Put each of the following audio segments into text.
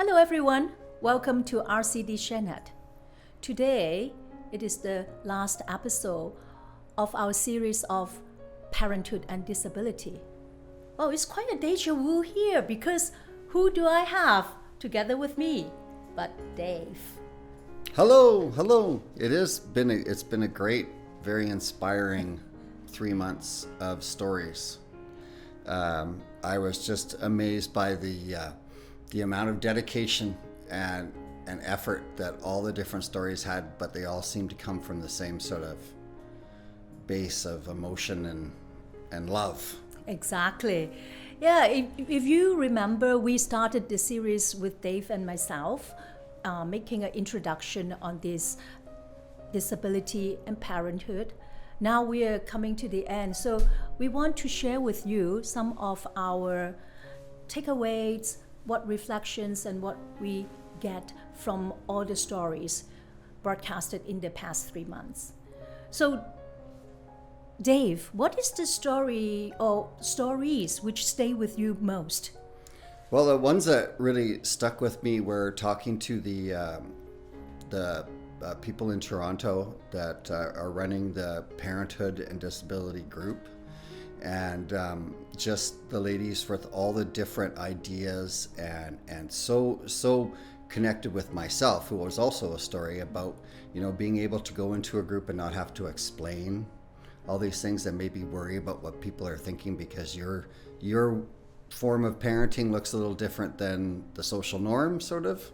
Hello everyone, welcome to RCD ShareNet. Today, it is the last episode of our series of Parenthood and Disability. Oh, it's quite a deja vu here because who do I have together with me but Dave? Hello. It's been a great, very inspiring 3 months of stories. I was just amazed by the amount of dedication and effort that all the different stories had, but they all seemed to come from the same sort of base of emotion and love. Exactly. Yeah, if you remember, we started the series with Dave and myself, making an introduction on this disability and parenthood. Now we are coming to the end, so we want to share with you some of our takeaways, what reflections and what we get from all the stories broadcasted in the past 3 months. So Dave, what is the story or stories which stay with you most? Well, the ones that really stuck with me were talking to the people in Toronto that are running the Parenthood and Disability group, and just the ladies with all the different ideas and so connected with myself, who was also a story about, being able to go into a group and not have to explain all these things and maybe worry about what people are thinking because your form of parenting looks a little different than the social norm, sort of.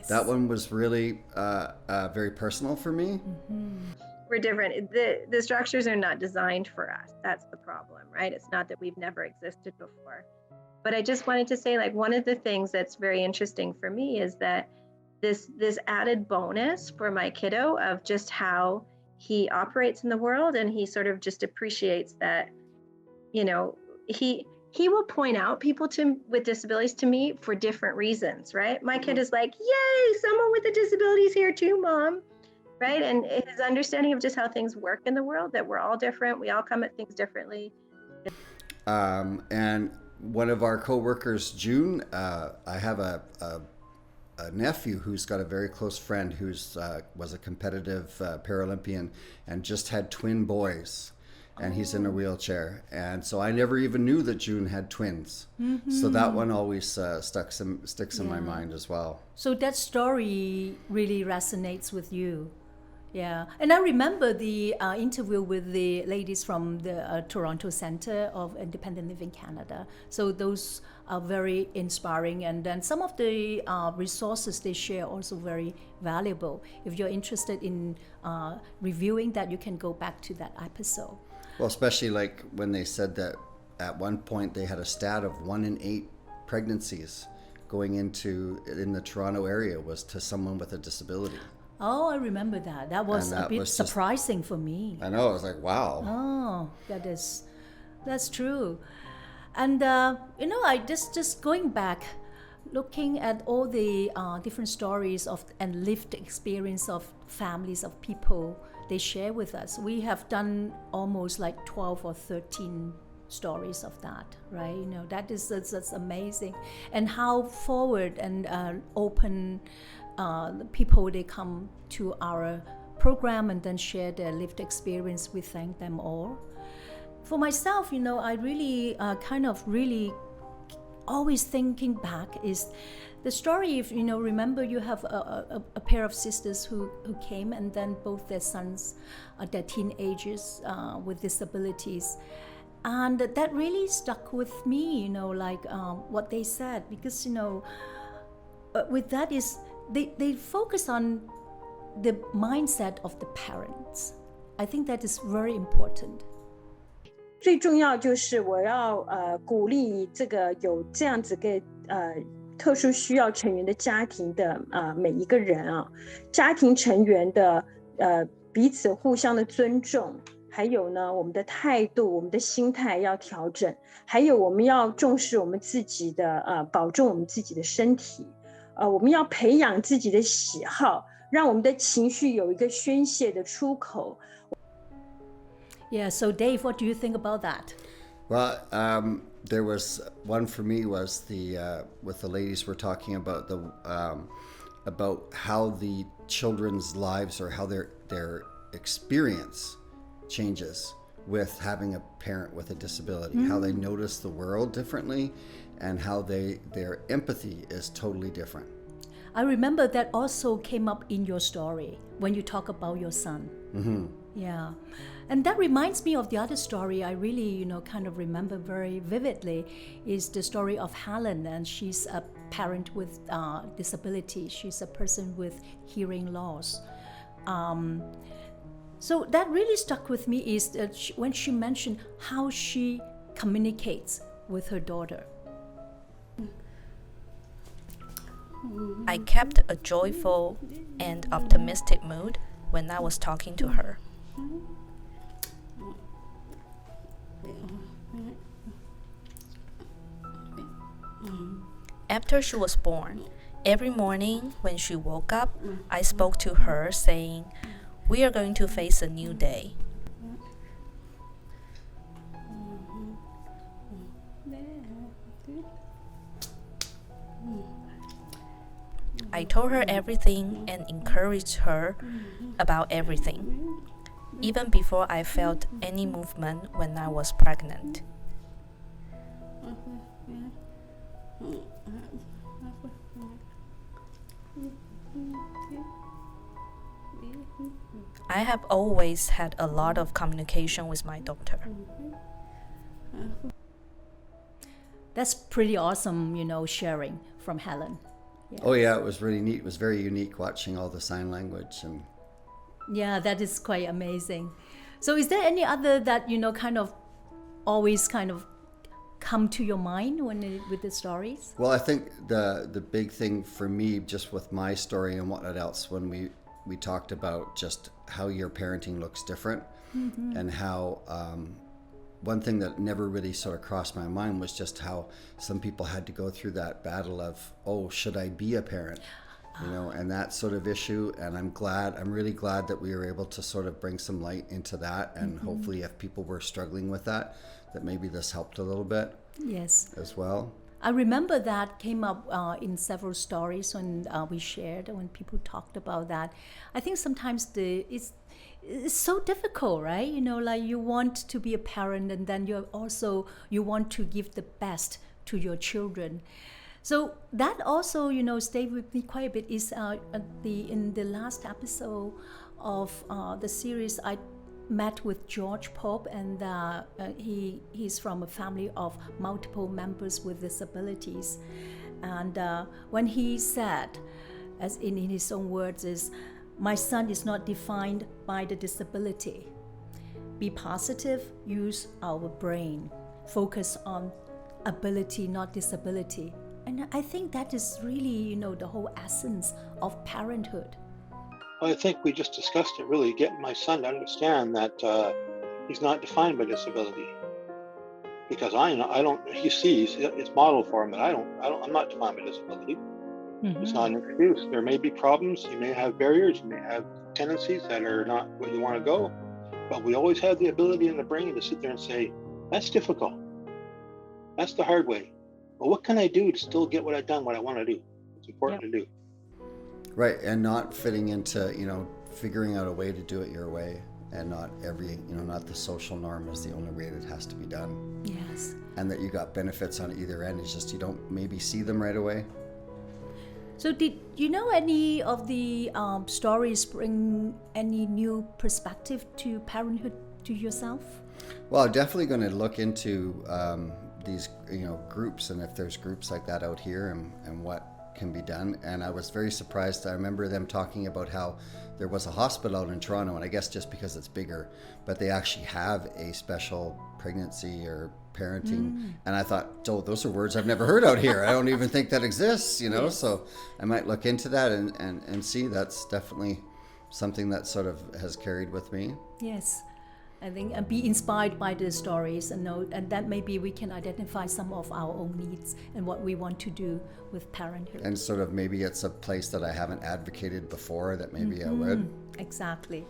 That one was really very personal for me. Mm-hmm. We're different. The structures are not designed for us. That's the problem, right? It's not that we've never existed before. But I just wanted to say, one of the things that's very interesting for me is that this added bonus for my kiddo of just how he operates in the world, and he sort of just appreciates that, he will point out people with disabilities to me for different reasons, right? My kid is like, yay, someone with a disability is here too, Mom, right? And his understanding of just how things work in the world, that we're all different, we all come at things differently. And one of our co-workers, June, I have a nephew who's got a very close friend who's was a competitive Paralympian and just had twin boys. And he's in a wheelchair. And so I never even knew that June had twins. Mm-hmm. So that one always sticks in my mind as well. So that story really resonates with you. Yeah. And I remember the interview with the ladies from the Toronto Centre of Independent Living Canada. So those are very inspiring. And then some of the resources they share also very valuable. If you're interested in reviewing that, you can go back to that episode. Well, especially like when they said that at one point they had a stat of 1 in 8 pregnancies going in the Toronto area was to someone with a disability. Oh, I remember that. That was a bit surprising for me. I know. I was like, wow. Oh, that's true. And I just going back, looking at all the different stories and lived experience of families of people they share with us. We have done almost like 12 or 13 stories of that, right? That's amazing. And how forward and open people, they come to our program and then share their lived experience. We thank them all. For myself, I really really always thinking back is the story. If remember, you have a pair of sisters who came, and then both their sons are their teenagers with disabilities, and that really stuck with me. What they said, because with that is they focus on the mindset of the parents. I think that is very important. 最重要就是我要鼓励这个有这样子个特殊需要成员的家庭的每一个人啊，家庭成员的彼此互相的尊重，还有呢我们的态度、我们的心态要调整，还有我们要重视我们自己的保重我们自己的身体，我们要培养自己的喜好，让我们的情绪有一个宣泄的出口。Yeah, so Dave, what do you think about that? Well, there was one for me was the with the ladies were talking about the about how the children's lives or how their experience changes with having a parent with a disability, how they notice the world differently, and how their empathy is totally different. I remember that also came up in your story when you talk about your son. Yeah. And that reminds me of the other story I really, kind of remember very vividly is the story of Helen, and she's a parent with disability. She's a person with hearing loss. So that really stuck with me is that when she mentioned how she communicates with her daughter. I kept a joyful and optimistic mood when I was talking to her. After she was born, every morning when she woke up, I spoke to her saying, "We are going to face a new day." I told her everything and encouraged her about everything, even before I felt any movement when I was pregnant. I have always had a lot of communication with my daughter. That's pretty awesome, sharing from Helen. Yeah. Oh yeah, it was really neat. It was very unique watching all the sign language and. Yeah, that is quite amazing. So is there any other that, kind of always kind of come to your mind with the stories? Well, I think the big thing for me, just with my story and whatnot else, when we talked about just how your parenting looks different, and how one thing that never really sort of crossed my mind was just how some people had to go through that battle of, oh, should I be a parent? And that sort of issue. And I'm really glad that we were able to sort of bring some light into that. And hopefully if people were struggling with that maybe this helped a little bit. Yes. As well. I remember that came up in several stories when we shared, when people talked about that. I think sometimes it's so difficult, right? Like you want to be a parent and then you want to give the best to your children. So that also, stayed with me quite a bit is in the last episode of the series, I met with George Pope, and he's from a family of multiple members with disabilities. And when he said, as in his own words, is, "My son is not defined by the disability. Be positive, use our brain. Focus on ability, not disability." And I think that is really, the whole essence of parenthood. Well, I think we just discussed it, really, getting my son to understand that he's not defined by disability. Because he sees, it's modeled for him that I'm not defined by disability. It's not an excuse. There may be problems, you may have barriers, you may have tendencies that are not where you want to go, but we always have the ability in the brain to sit there and say, that's difficult. That's the hard way. But what can I do to still get what I want to do? It's important to do. Right, and not fitting into, figuring out a way to do it your way, and not not the social norm is the only way that has to be done. Yes. And that you got benefits on either end, it's just you don't maybe see them right away. So did you know any of the stories bring any new perspective to parenthood to yourself? Well, I'm definitely going to look into these groups, and if there's groups like that out here, and what can be done. And I was very surprised. I remember them talking about how there was a hospital out in Toronto, and I guess just because it's bigger, but they actually have a special pregnancy or parenting. And I thought, oh, those are words I've never heard out here. I don't even think that exists, Yes. So I might look into that and see. That's definitely something that sort of has carried with me. Yes. I think, and be inspired by the stories and know, and that maybe we can identify some of our own needs and what we want to do with parenthood. And sort of maybe it's a place that I haven't advocated before that maybe I would. Exactly.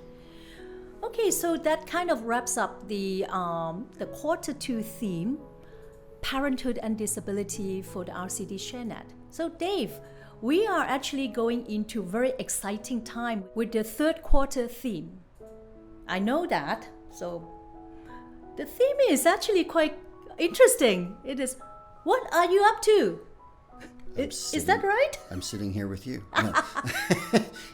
Okay, so that kind of wraps up the quarter two theme. Parenthood and Disability for the RCD ShareNet. So Dave, we are actually going into very exciting time with the third quarter theme. I know that. So the theme is actually quite interesting. It is, what are you up to? Is that right? I'm sitting here with you. No.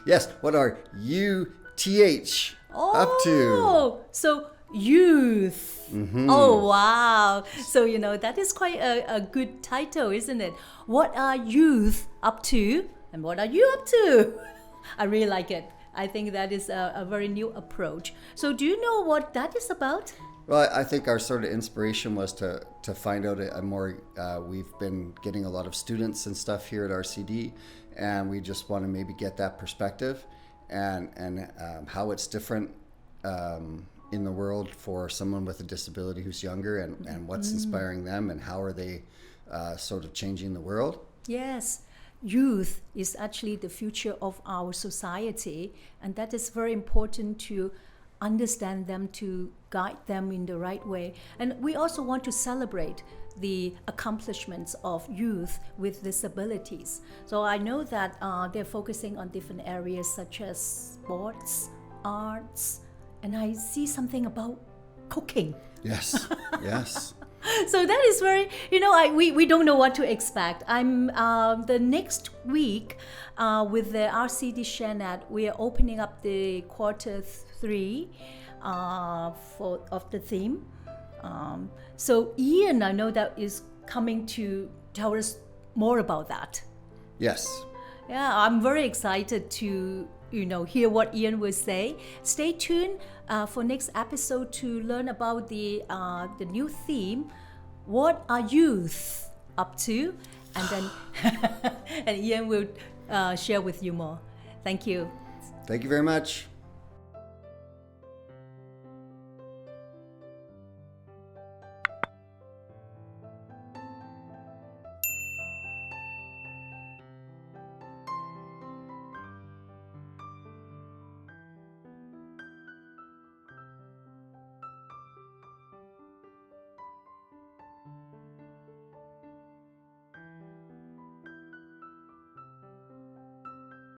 Yes, what are you, TH, up to? So youth. Oh, wow. So, that is quite a good title, isn't it? What are youth up to? And what are you up to? I really like it. I think that is a very new approach. So do you know what that is about? Well, I think our sort of inspiration was to find out a more, we've been getting a lot of students and stuff here at RCD, and we just want to maybe get that perspective and how it's different in the world for someone with a disability who's younger, and what's inspiring them, and how are they sort of changing the world. Yes. Youth is actually the future of our society, and that is very important to understand them, to guide them in the right way. And we also want to celebrate the accomplishments of youth with disabilities. So I know that they're focusing on different areas such as sports, arts, and I see something about cooking. Yes, yes. So that is very, we don't know what to expect. I'm the next week with the RCD ShareNet, we are opening up the quarter 3 of the theme. So Ian, I know that is coming to tell us more about that. Yes. Yeah, I'm very excited to hear what Ian will say. Stay tuned for next episode to learn about the new theme. What are youth up to? And then and Ian will share with you more. Thank you. Thank you very much.